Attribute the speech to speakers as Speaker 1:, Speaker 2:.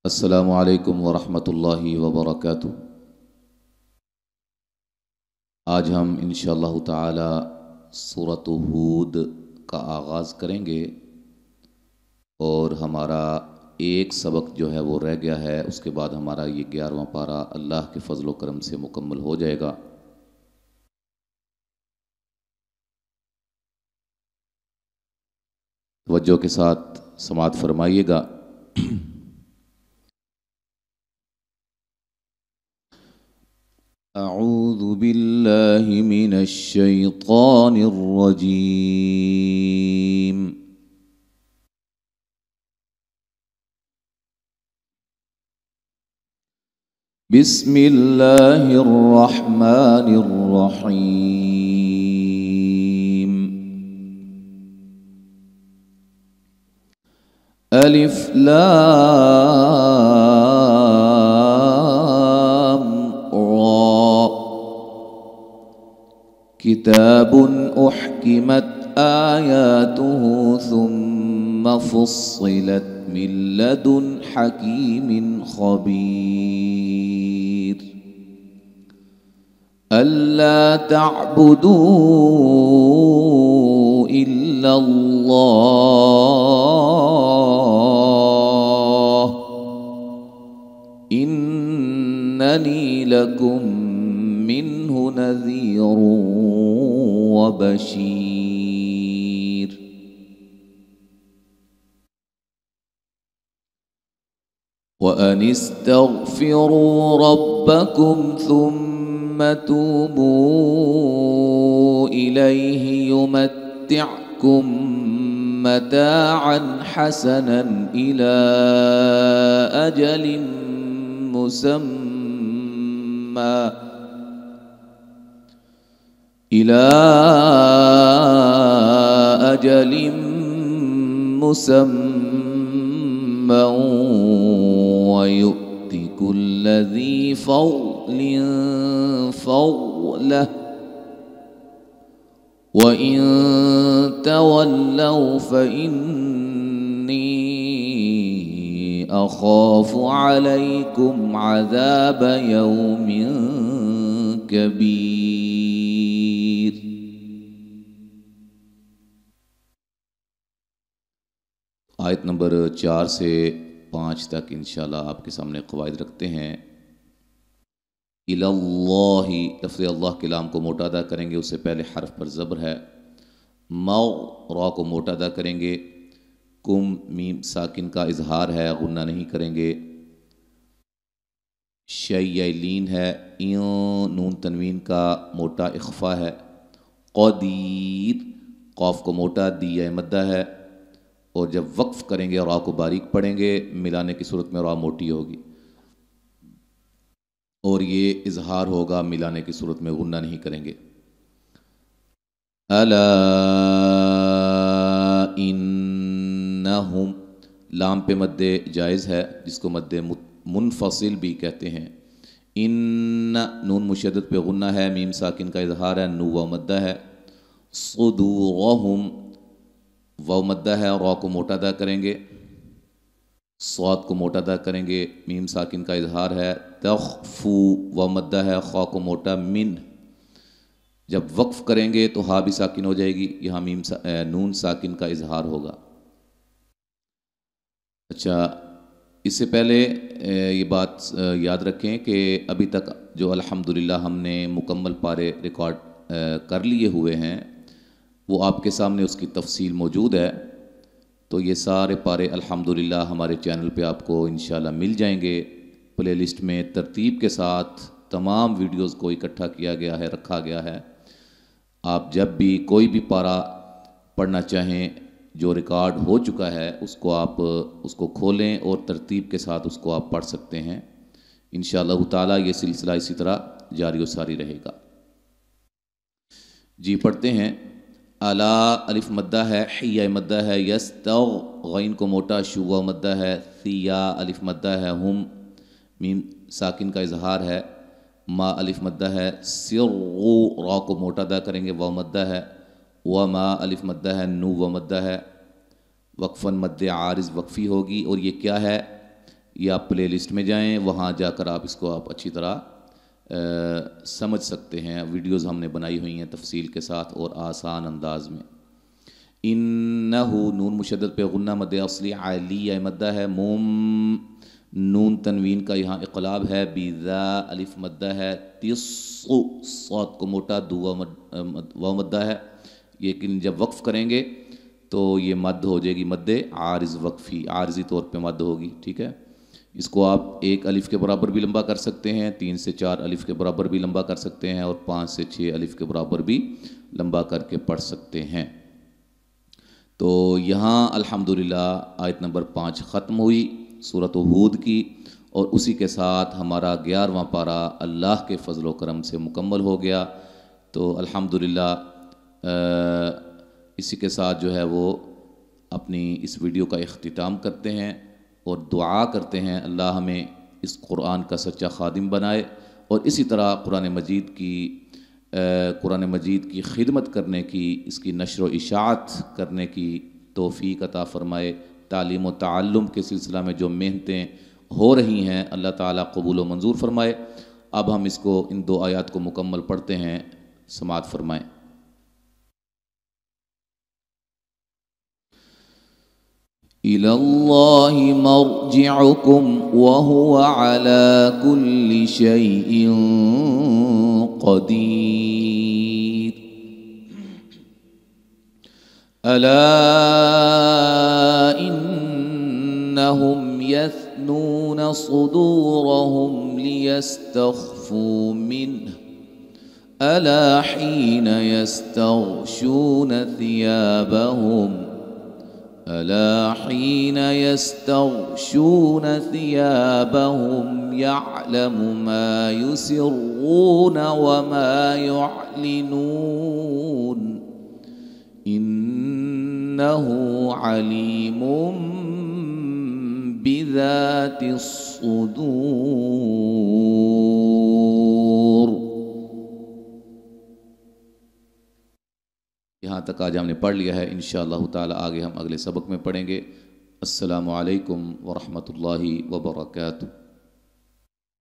Speaker 1: السلام علیکم ورحمۃ اللہ وبرکاتہ۔ آج ہم انشاءاللہ تعالی سورۃ ہود کا آغاز کریں گے اور ہمارا ایک سبق جو ہے وہ رہ گیا ہے، اس کے بعد ہمارا یہ 11واں پارہ اللہ کے فضل و کرم سے مکمل ہو جائے گا۔ توجہ کے ساتھ سماعت فرمائیے گا۔ اعوذ باللہ من الشیطان الرجیم۔ بسم اللہ الرحمن الرحیم۔ الف لام را، کتاب احکمت آیاته ثم فصلت من لدن حکیم خبیر۔ ألا تعبدوا إلا الله إنني لكم منه نذير وبشير۔ وأن استغفروا ربكم ثم توبوا إليه يمتعكم متاعا حسنا إلى أجل مسمى ويؤت كل ذي فضل فضله وإن تولوا فإني أخاف عليكم عذاب يوم كبير۔ آیت نمبر 4 سے 5 تک انشاءاللہ آپ کے سامنے قواعد رکھتے ہیں۔ اللہ، لفظ اللہ کے لام کو موٹا ادا کریں گے، اس سے پہلے حرف پر زبر ہے۔ مو، را کو موٹا ادا کریں گے۔ کم، میم ساکن کا اظہار ہے، غنہ نہیں کریں گے۔ شیلین ہے، نون تنوین کا موٹا اخفا ہے۔ قدیر، قاف کو موٹا، دیا مدہ ہے، اور جب وقف کریں گے را کو باریک پڑھیں گے، ملانے کی صورت میں را موٹی ہوگی، اور یہ اظہار ہوگا، ملانے کی صورت میں غنہ نہیں کریں گے۔ الا انہم، لام پہ مد جائز ہے، جس کو مد منفصل بھی کہتے ہیں۔ ان، نون مشدد پہ غنہ ہے، میم ساکن کا اظہار ہے، نو و مدہ ہے۔ صدورہم، واو مدہ ہے، را کو موٹا ادا کریں گے، صاد کو موٹا ادا کریں گے، میم ساکن کا اظہار ہے۔ تخفو، واو مدہ ہے، خا کو موٹا، من، جب وقف کریں گے تو ہا بھی ساکن ہو جائے گی، یہاں نون ساکن کا اظہار ہوگا۔ اچھا، اس سے پہلے یہ بات یاد رکھیں کہ ابھی تک جو الحمدللہ ہم نے مکمل پارے ریکارڈ کر لیے ہوئے ہیں، وہ آپ کے سامنے اس کی تفصیل موجود ہے، تو یہ سارے پارے الحمدللہ ہمارے چینل پہ آپ کو انشاءاللہ مل جائیں گے۔ پلے لسٹ میں ترتیب کے ساتھ تمام ویڈیوز کو اکٹھا کیا گیا ہے، رکھا گیا ہے۔ آپ جب بھی کوئی بھی پارہ پڑھنا چاہیں جو ریکارڈ ہو چکا ہے، اس کو کھولیں اور ترتیب کے ساتھ اس کو آپ پڑھ سکتے ہیں۔ انشاءاللہ تعالی یہ سلسلہ اسی طرح جاری و ساری رہے گا۔ جی پڑھتے ہیں۔ الا، الف مدہ ہے، حیا مدہ ہے، یستغ، غین کو موٹا، شوا مدہ ہے، ثیا الف مدہ ہے، ہم، میم ساکن کا اظہار ہے، ما الف مدہ ہے، سرغو، را کو موٹا ادا کریں گے، واو مدہ ہے، وما الف مدہ ہے، نو و مدہ ہے، وقفاً مد عارض وقفی ہوگی، اور یہ کیا ہے؟ یہ آپ پلے لسٹ میں جائیں، وہاں جا کر آپ اس کو آپ اچھی طرح سمجھ سکتے ہیں۔ ویڈیوز ہم نے بنائی ہوئی ہیں تفصیل کے ساتھ اور آسان انداز میں۔ انہو نون مشدد پہ غنہ مد اصلی عالیہ مدہ ہے، موم نون تنوین کا یہاں اقلاب ہے، بیذا الف مدہ ہے، تسو صاد کو موٹا دو واو مدہ ہے، لیکن جب وقف کریں گے تو یہ مد ہو جائے گی مد عارض وقفی، عارضی طور پہ مد ہوگی، ٹھیک ہے۔ اس کو آپ 1 الف کے برابر بھی لمبا کر سکتے ہیں، 3 سے 4 الف کے برابر بھی لمبا کر سکتے ہیں، اور 5 سے 6 الف کے برابر بھی لمبا کر کے پڑھ سکتے ہیں۔ تو یہاں الحمدللہ آیت نمبر 5 ختم ہوئی سورۃ ہود کی، اور اسی کے ساتھ ہمارا 11واں پارہ اللہ کے فضل و کرم سے مکمل ہو گیا۔ تو الحمدللہ اسی کے ساتھ جو ہے وہ اپنی اس ویڈیو کا اختتام کرتے ہیں اور دعا کرتے ہیں اللہ ہمیں اس قرآن کا سچا خادم بنائے، اور اسی طرح قرآن مجید کی خدمت کرنے کی، اس کی نشر و اشاعت کرنے کی توفیق عطا فرمائے۔ تعلیم و تعلم کے سلسلہ میں جو محنتیں ہو رہی ہیں اللہ تعالیٰ قبول و منظور فرمائے۔ اب ہم اس کو ان 2 آیات کو مکمل پڑھتے ہیں، سماعت فرمائیں۔ إِلَى اللَّهِ مَرْجِعُكُمْ وَهُوَ عَلَى كُلِّ شَيْءٍ قَدِيرٌ أَلَا إِنَّهُمْ يَثْنُونَ صُدُورَهُمْ لِيَسْتَخْفُوا مِنْهُ أَلَا حِينَ يَسْتَغْشُونَ ثِيَابَهُمْ يَعْلَمُ مَا يُسِرُّونَ وَمَا يُعْلِنُونَ إِنَّهُ عَلِيمٌ بِذَاتِ الصُّدُورِ۔ یہاں تک آج ہم نے پڑھ لیا ہے، انشاءاللہ تعالی آگے ہم اگلے سبق میں پڑھیں گے۔ السلام علیکم ورحمۃ اللہ وبرکاتہ۔